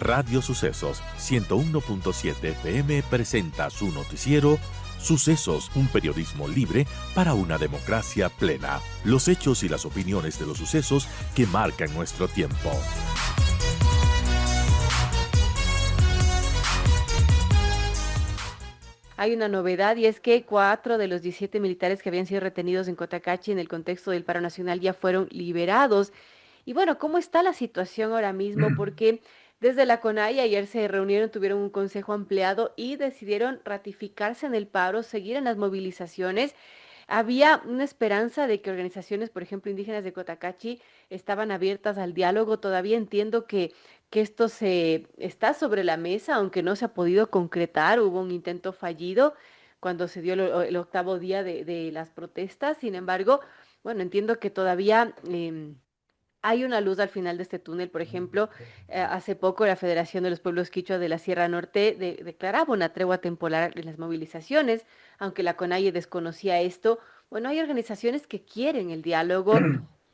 Radio Sucesos 101.7 FM presenta su noticiero Sucesos, un periodismo libre para una democracia plena. Los hechos y las opiniones de los sucesos que marcan nuestro tiempo. Hay una novedad y es que 4 de los 17 militares que habían sido retenidos en Cotacachi en el contexto del paro nacional ya fueron liberados. Y bueno, ¿cómo está la situación ahora mismo? Porque desde la CONAIE ayer se reunieron, tuvieron un consejo ampliado y decidieron ratificarse en el paro, seguir en las movilizaciones. Había una esperanza de que organizaciones, por ejemplo, indígenas de Cotacachi, estaban abiertas al diálogo. Todavía entiendo que esto se está sobre la mesa, aunque no se ha podido concretar. Hubo un intento fallido cuando se dio el octavo día de las protestas. Sin embargo, bueno, entiendo que todavía hay una luz al final de este túnel. Por ejemplo, hace poco la Federación de los Pueblos Quichua de la Sierra Norte declaraba una tregua temporal en las movilizaciones, aunque la CONAIE desconocía esto. Bueno, hay organizaciones que quieren el diálogo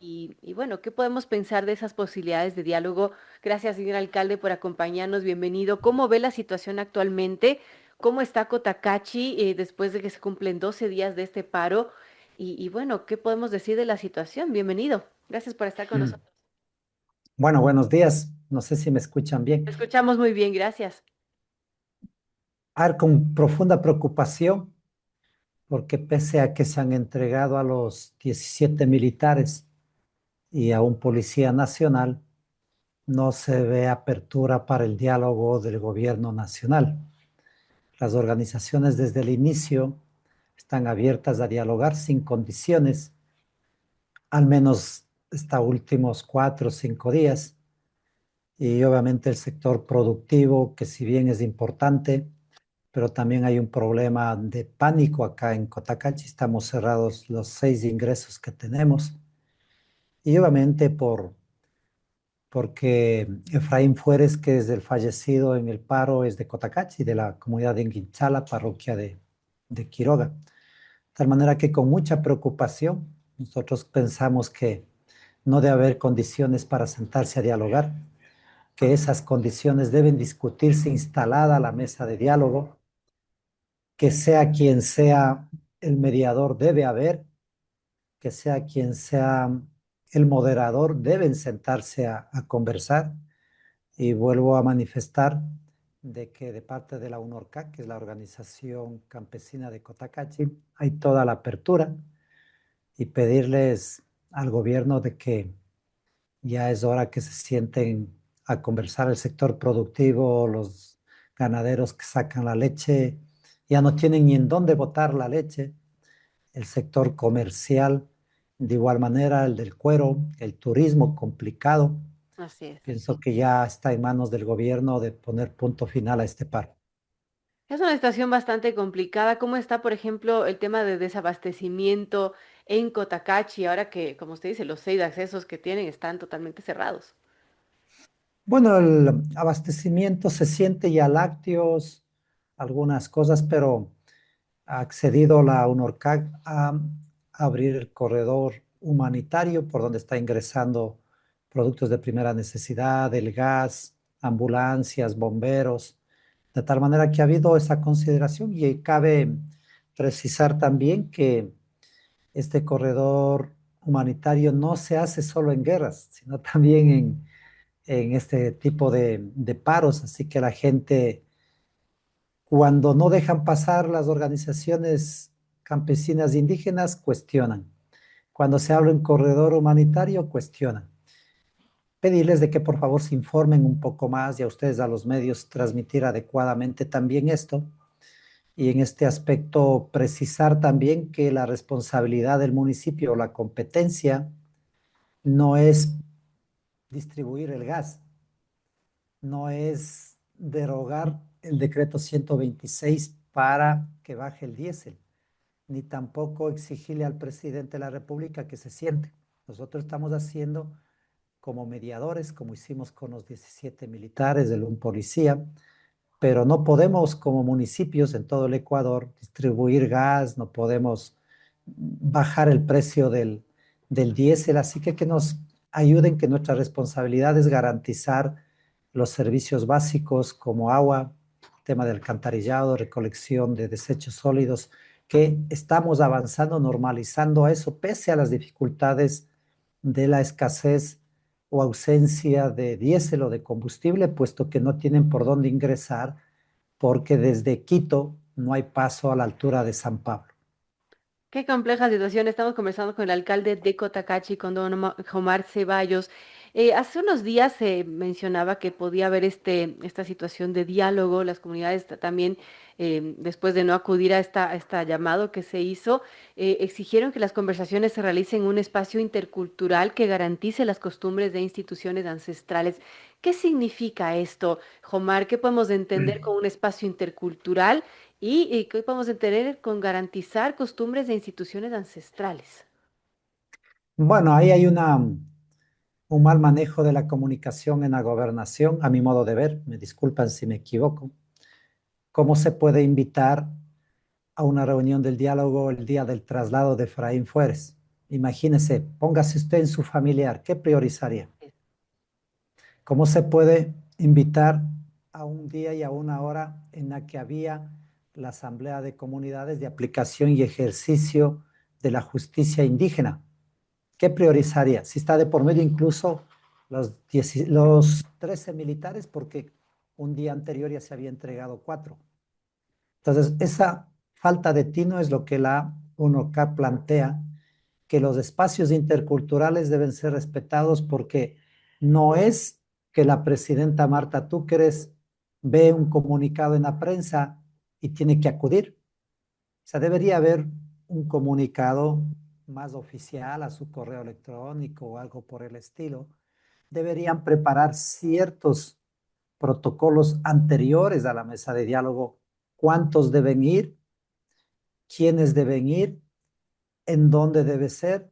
y bueno, ¿qué podemos pensar de esas posibilidades de diálogo? Gracias, señor alcalde, por acompañarnos. Bienvenido. ¿Cómo ve la situación actualmente? ¿Cómo está Cotacachi después de que se cumplen 12 días de este paro? Y bueno, ¿qué podemos decir de la situación? Bienvenido. Gracias por estar con Mm. nosotros. Bueno, buenos días. No sé si me escuchan Te bien. escuchamos muy bien, gracias. Con profunda preocupación, porque pese a que se han entregado a los 17 militares y a un policía nacional, no se ve apertura para el diálogo del gobierno nacional. Las organizaciones desde el inicio están abiertas a dialogar sin condiciones, al menos estos últimos 4 o 5 días. Y obviamente el sector productivo, que si bien es importante, pero también hay un problema de pánico acá en Cotacachi. Estamos cerrados los 6 ingresos que tenemos. Y obviamente porque Efraín Fuérez, que es el fallecido en el paro, es de Cotacachi, de la comunidad de Enguinchala, parroquia de Quiroga. De tal manera que con mucha preocupación nosotros pensamos que no debe haber condiciones para sentarse a dialogar, que esas condiciones deben discutirse instalada la mesa de diálogo, que sea quien sea el mediador debe haber, que sea quien sea el moderador deben sentarse a conversar. Y vuelvo a manifestar de que de parte de la UNORCAC, que es la organización campesina de Cotacachi, hay toda la apertura y pedirles al gobierno de que ya es hora que se sienten a conversar el sector productivo, los ganaderos que sacan la leche, ya no tienen ni en dónde botar la leche, el sector comercial, de igual manera el del cuero, el turismo complicado. Así es. Pienso que ya está en manos del gobierno de poner punto final a este paro. Es una situación bastante complicada. ¿Cómo está, por ejemplo, el tema de desabastecimiento en Cotacachi, ahora que, como usted dice, los 6 accesos que tienen están totalmente cerrados? Bueno, el abastecimiento se siente ya lácteos, algunas cosas, pero ha accedido la UNORCAC a abrir el corredor humanitario por donde está ingresando productos de primera necesidad, el gas, ambulancias, bomberos, de tal manera que ha habido esa consideración y cabe precisar también que este corredor humanitario no se hace solo en guerras, sino también en este tipo de paros, así que la gente cuando no dejan pasar las organizaciones campesinas e indígenas, cuestionan. Cuando se habla en corredor humanitario, cuestionan. Pedirles de que por favor se informen un poco más y a ustedes, a los medios, transmitir adecuadamente también esto. Y en este aspecto, precisar también que la responsabilidad del municipio o la competencia no es distribuir el gas, no es derogar el decreto 126 para que baje el diésel, ni tampoco exigirle al presidente de la República que se siente. Nosotros estamos haciendo como mediadores, como hicimos con los 17 militares, de un policía, pero no podemos como municipios en todo el Ecuador distribuir gas, no podemos bajar el precio del diésel, así que nos ayuden, que nuestra responsabilidad es garantizar los servicios básicos como agua, tema del alcantarillado, recolección de desechos sólidos, que estamos avanzando, normalizando eso, pese a las dificultades de la escasez o ausencia de diésel o de combustible, puesto que no tienen por dónde ingresar, porque desde Quito no hay paso a la altura de San Pablo. Qué compleja situación. Estamos conversando con el alcalde de Cotacachi, con don Omar Ceballos. Hace unos días se mencionaba que podía haber esta situación de diálogo. Las comunidades también, después de no acudir a esta llamado que se hizo, exigieron que las conversaciones se realicen en un espacio intercultural que garantice las costumbres de instituciones ancestrales. ¿Qué significa esto, Omar? ¿Qué podemos entender con un espacio intercultural? Y qué podemos entender con garantizar costumbres de instituciones ancestrales. Bueno, ahí hay un mal manejo de la comunicación en la gobernación, a mi modo de ver, me disculpan si me equivoco. ¿Cómo se puede invitar a una reunión del diálogo el día del traslado de Efraín Fuertes? Imagínese, póngase usted en su familiar, ¿qué priorizaría? ¿Cómo se puede invitar a un día y a una hora en la que había la Asamblea de Comunidades de aplicación y ejercicio de la justicia indígena? ¿Qué priorizaría? Si está de por medio incluso los 13 militares, porque un día anterior ya se había entregado 4. Entonces, esa falta de tino es lo que la UNOCAP plantea, que los espacios interculturales deben ser respetados porque no es que la presidenta Marta Túqueres ve un comunicado en la prensa y tiene que acudir. O sea, debería haber un comunicado más oficial a su correo electrónico o algo por el estilo. Deberían preparar ciertos protocolos anteriores a la mesa de diálogo. ¿Cuántos deben ir? ¿Quiénes deben ir? ¿En dónde debe ser?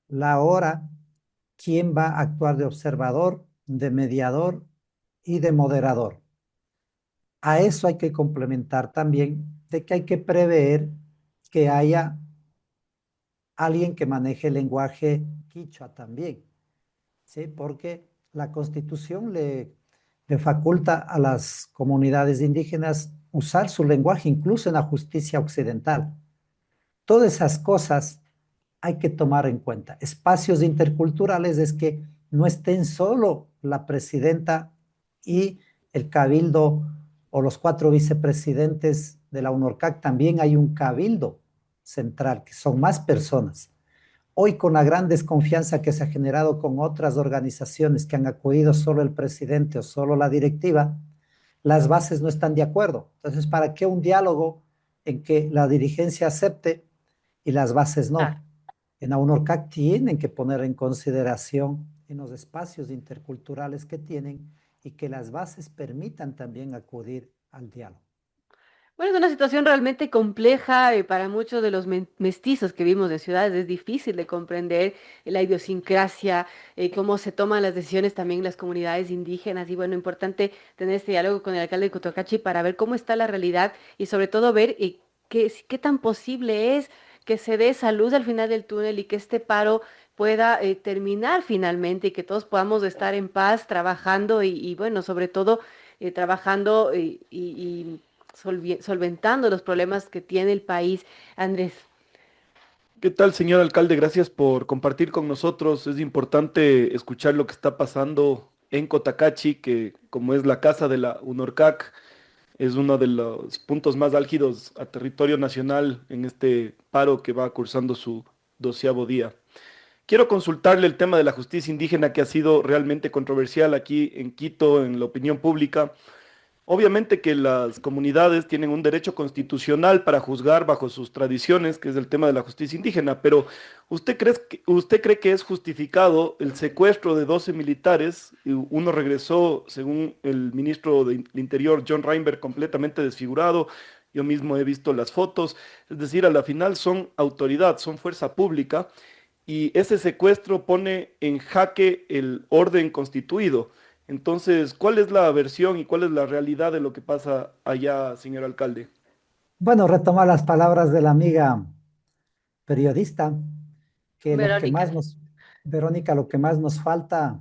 La hora. ¿Quién va a actuar de observador, de mediador y de moderador? A eso hay que complementar también de que hay que prever que haya alguien que maneje el lenguaje quichua también, ¿sí? Porque la Constitución le faculta a las comunidades indígenas usar su lenguaje incluso en la justicia occidental. Todas esas cosas hay que tomar en cuenta. Espacios interculturales es que no estén solo la presidenta y el cabildo o los 4 vicepresidentes de la UNORCAC, también hay un cabildo central, que son más personas. Hoy, con la gran desconfianza que se ha generado con otras organizaciones que han acudido solo el presidente o solo la directiva, las bases no están de acuerdo. Entonces, ¿para qué un diálogo en que la dirigencia acepte y las bases Claro. no? En la UNORCAC tienen que poner en consideración en los espacios interculturales que tienen y que las bases permitan también acudir al diálogo. Bueno, es una situación realmente compleja para muchos de los mestizos que vivimos en ciudades. Es difícil de comprender la idiosincrasia, cómo se toman las decisiones también en las comunidades indígenas. Y bueno, importante tener este diálogo con el alcalde de Cotocachi para ver cómo está la realidad y sobre todo ver qué tan posible es que se dé esa luz al final del túnel y que este paro pueda terminar finalmente y que todos podamos estar en paz trabajando y bueno, sobre todo trabajando y solventando los problemas que tiene el país. Andrés, ¿Qué tal, señor alcalde? Gracias por compartir con nosotros. Es importante escuchar lo que está pasando en Cotacachi, que como es la casa de la UNORCAC, es uno de los puntos más álgidos a territorio nacional en este paro que va cursando su 12º día. Quiero consultarle el tema de la justicia indígena que ha sido realmente controversial aquí en Quito, en la opinión pública. Obviamente que las comunidades tienen un derecho constitucional para juzgar bajo sus tradiciones, que es el tema de la justicia indígena, pero usted cree que es justificado el secuestro de 12 militares? Y uno regresó, según el ministro del Interior, John Reinberg, completamente desfigurado. Yo mismo he visto las fotos. Es decir, a la final son autoridad, son fuerza pública, y ese secuestro pone en jaque el orden constituido. Entonces, ¿cuál es la versión y cuál es la realidad de lo que pasa allá, señor alcalde? Bueno, retoma las palabras de la amiga periodista, que lo que Verónica. más nos, Verónica, lo que más nos falta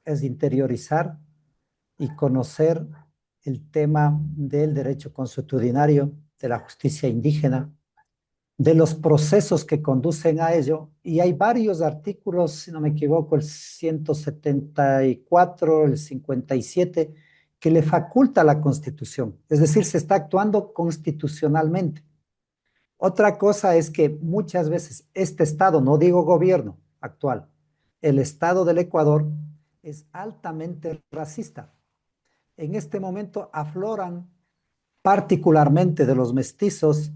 es interiorizar y conocer el tema del derecho consuetudinario, de la justicia indígena, de los procesos que conducen a ello. Y hay varios artículos, si no me equivoco, el 174, el 57, que le faculta la Constitución. Es decir, se está actuando constitucionalmente. Otra cosa es que muchas veces este Estado, no digo gobierno actual, el Estado del Ecuador es altamente racista. En este momento afloran particularmente de los mestizos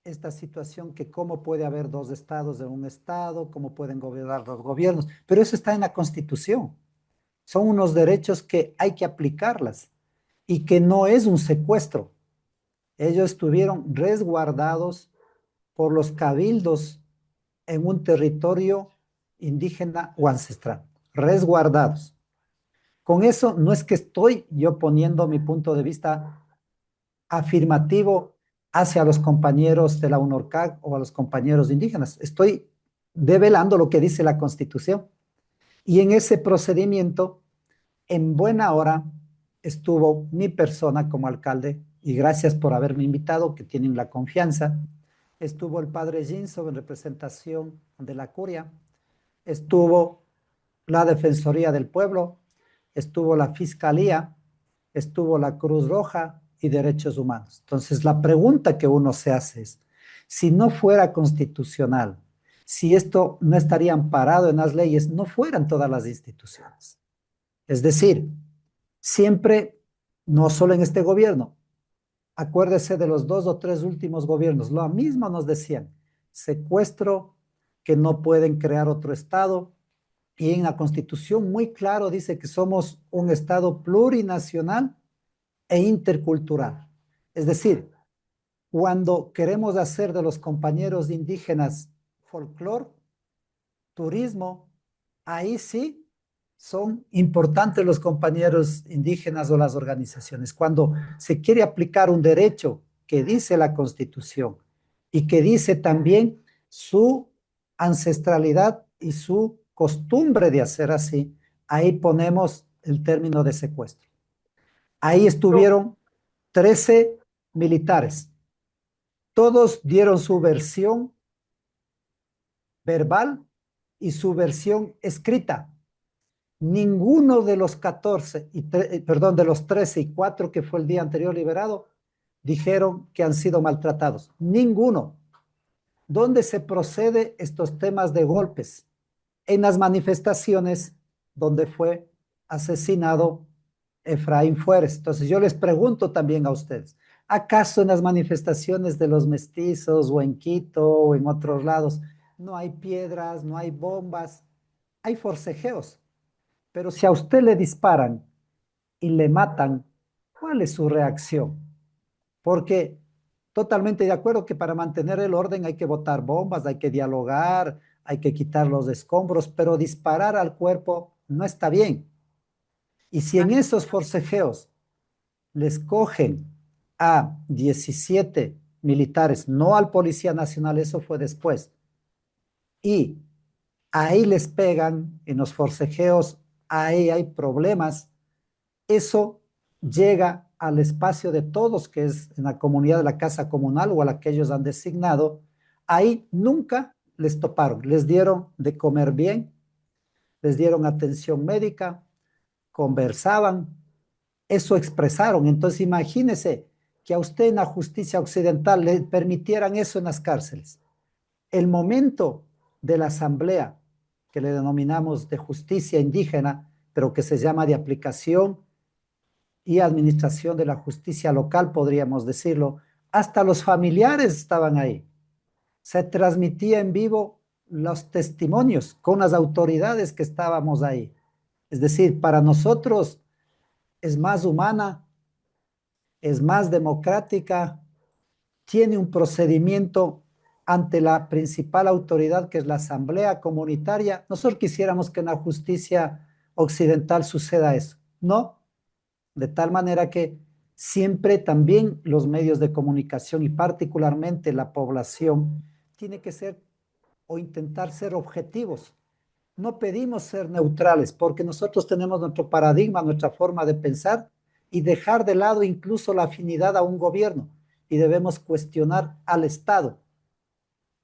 esta situación que cómo puede haber dos estados en un estado, cómo pueden gobernar los gobiernos, pero eso está en la Constitución. Son unos derechos que hay que aplicarlas y que no es un secuestro. Ellos estuvieron resguardados por los cabildos en un territorio indígena o ancestral, resguardados. Con eso no es que estoy yo poniendo mi punto de vista afirmativo hacia los compañeros de la UNORCAC o a los compañeros indígenas. Estoy develando lo que dice la Constitución. Y en ese procedimiento, en buena hora, estuvo mi persona como alcalde, y gracias por haberme invitado, que tienen la confianza. Estuvo el padre Ginso en representación de la curia, estuvo la Defensoría del Pueblo, estuvo la Fiscalía, estuvo la Cruz Roja y Derechos Humanos. Entonces, la pregunta que uno se hace es, si no fuera constitucional, si esto no estaría amparado en las leyes, no fueran todas las instituciones. Es decir, siempre, no solo en este gobierno, acuérdese de los 2 o 3 últimos gobiernos, lo mismo nos decían, secuestro, que no pueden crear otro Estado, y en la Constitución muy claro dice que somos un Estado plurinacional e intercultural. Es decir, cuando queremos hacer de los compañeros indígenas folclore, turismo, ahí sí son importantes los compañeros indígenas o las organizaciones. Cuando se quiere aplicar un derecho que dice la Constitución y que dice también su ancestralidad y su costumbre de hacer así, ahí ponemos el término de secuestro. Ahí estuvieron 13 militares. Todos dieron su versión verbal y su versión escrita. Ninguno de los 14, perdón, de los 13 y 4 que fue el día anterior liberado, dijeron que han sido maltratados. Ninguno. ¿Dónde se procede estos temas de golpes? En las manifestaciones donde fue asesinado Efraín Fuertes. Entonces yo les pregunto también a ustedes, ¿acaso en las manifestaciones de los mestizos o en Quito o en otros lados no hay piedras, no hay bombas, hay forcejeos? Pero si a usted le disparan y le matan, ¿cuál es su reacción? Porque totalmente de acuerdo que para mantener el orden hay que botar bombas, hay que dialogar, hay que quitar los escombros, pero disparar al cuerpo no está bien. Y si en esos forcejeos les cogen a 17 militares, no al Policía Nacional, eso fue después, y ahí les pegan en los forcejeos, ahí hay problemas, eso llega al espacio de todos, que es en la comunidad de la casa comunal o a la que ellos han designado, ahí nunca les toparon, les dieron de comer bien, les dieron atención médica, conversaban, eso expresaron. Entonces imagínese que a usted en la justicia occidental le permitieran eso en las cárceles. El momento de la asamblea, que le denominamos de justicia indígena, pero que se llama de aplicación y administración de la justicia local, podríamos decirlo, hasta los familiares estaban ahí. Se transmitía en vivo los testimonios con las autoridades que estábamos ahí. Es decir, para nosotros es más humana, es más democrática, tiene un procedimiento ante la principal autoridad, que es la Asamblea Comunitaria. Nosotros quisiéramos que en la justicia occidental suceda eso, ¿no? De tal manera que siempre también los medios de comunicación y particularmente la población tiene que ser o intentar ser objetivos. No pedimos ser neutrales porque nosotros tenemos nuestro paradigma, nuestra forma de pensar y dejar de lado incluso la afinidad a un gobierno y debemos cuestionar al Estado.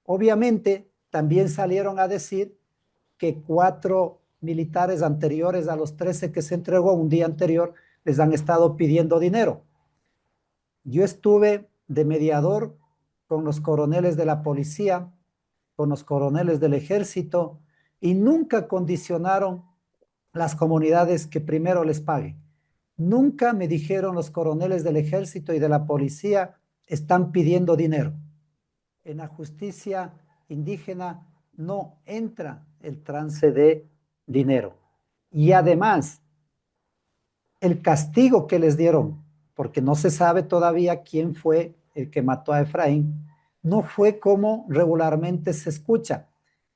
Obviamente, también salieron a decir que 4 militares anteriores a los 13 que se entregó un día anterior les han estado pidiendo dinero. Yo estuve de mediador con los coroneles de la policía, con los coroneles del ejército y nunca condicionaron las comunidades que primero les paguen. Nunca me dijeron los coroneles del ejército y de la policía están pidiendo dinero. En la justicia indígena no entra el trance de dinero. Y además, el castigo que les dieron, porque no se sabe todavía quién fue el que mató a Efraín, no fue como regularmente se escucha.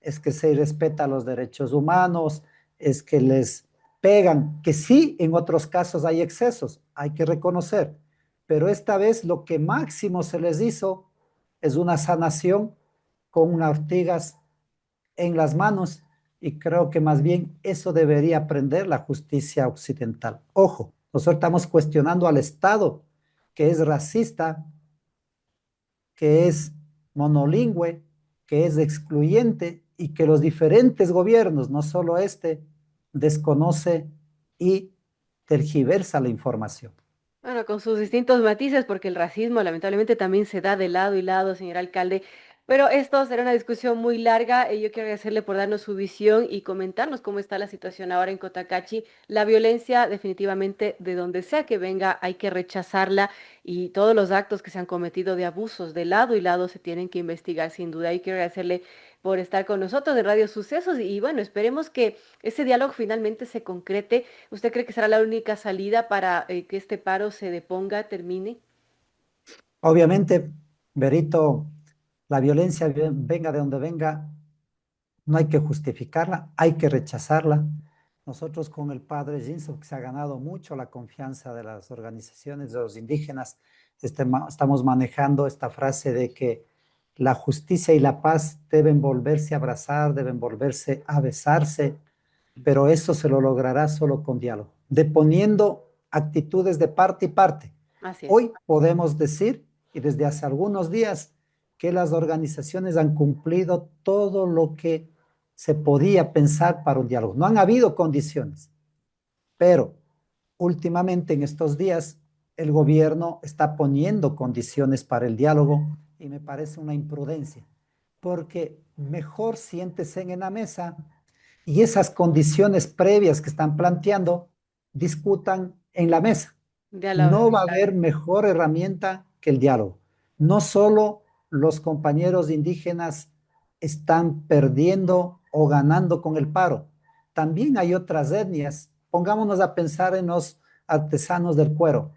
Es que se respeta los derechos humanos, es que les pegan, que sí, en otros casos hay excesos, hay que reconocer, pero esta vez lo que máximo se les hizo es una sanación con unas ortigas en las manos y creo que más bien eso debería aprender la justicia occidental. Ojo, nosotros estamos cuestionando al Estado que es racista, que es monolingüe, que es excluyente y que los diferentes gobiernos, no solo este, desconoce y tergiversa la información. Bueno, con sus distintos matices, porque el racismo lamentablemente también se da de lado y lado, señor alcalde. Pero esto será una discusión muy larga. Yo quiero agradecerle por darnos su visión y comentarnos cómo está la situación ahora en Cotacachi. La violencia, definitivamente, de donde sea que venga, hay que rechazarla y todos los actos que se han cometido de abusos de lado y lado se tienen que investigar sin duda. Y quiero agradecerle por estar con nosotros en Radio Sucesos y bueno, esperemos que ese diálogo finalmente se concrete. ¿Usted cree que será la única salida para que este paro se deponga, termine? Obviamente, Berito, la violencia venga de donde venga, no hay que justificarla, hay que rechazarla. Nosotros con el padre Ginso, que se ha ganado mucho la confianza de las organizaciones de los indígenas, estamos manejando esta frase de que la justicia y la paz deben volverse a abrazar, deben volverse a besarse, pero eso se lo logrará solo con diálogo, deponiendo actitudes de parte y parte. Así es. Hoy podemos decir, y desde hace algunos días, que las organizaciones han cumplido todo lo que se podía pensar para un diálogo. No han habido condiciones, pero últimamente en estos días el gobierno está poniendo condiciones para el diálogo y me parece una imprudencia, porque mejor siéntese en la mesa y esas condiciones previas que están planteando discutan en la mesa. Diálogo. No va a haber mejor herramienta que el diálogo. No solo los compañeros indígenas están perdiendo o ganando con el paro, también hay otras etnias. Pongámonos a pensar en los artesanos del cuero,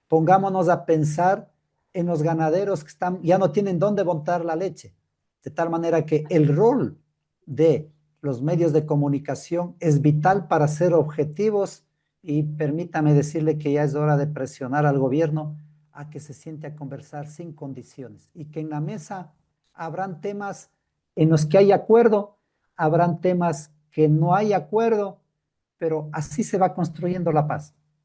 pongámonos a pensar en los ganaderos que ya no tienen dónde botar la leche, de tal manera que el rol de los medios de comunicación es vital para ser objetivos y permítame decirle que ya es hora de presionar al gobierno a que se siente a conversar sin condiciones y que en la mesa habrán temas en los que hay acuerdo, habrán temas que no hay acuerdo, pero así se va construyendo la paz.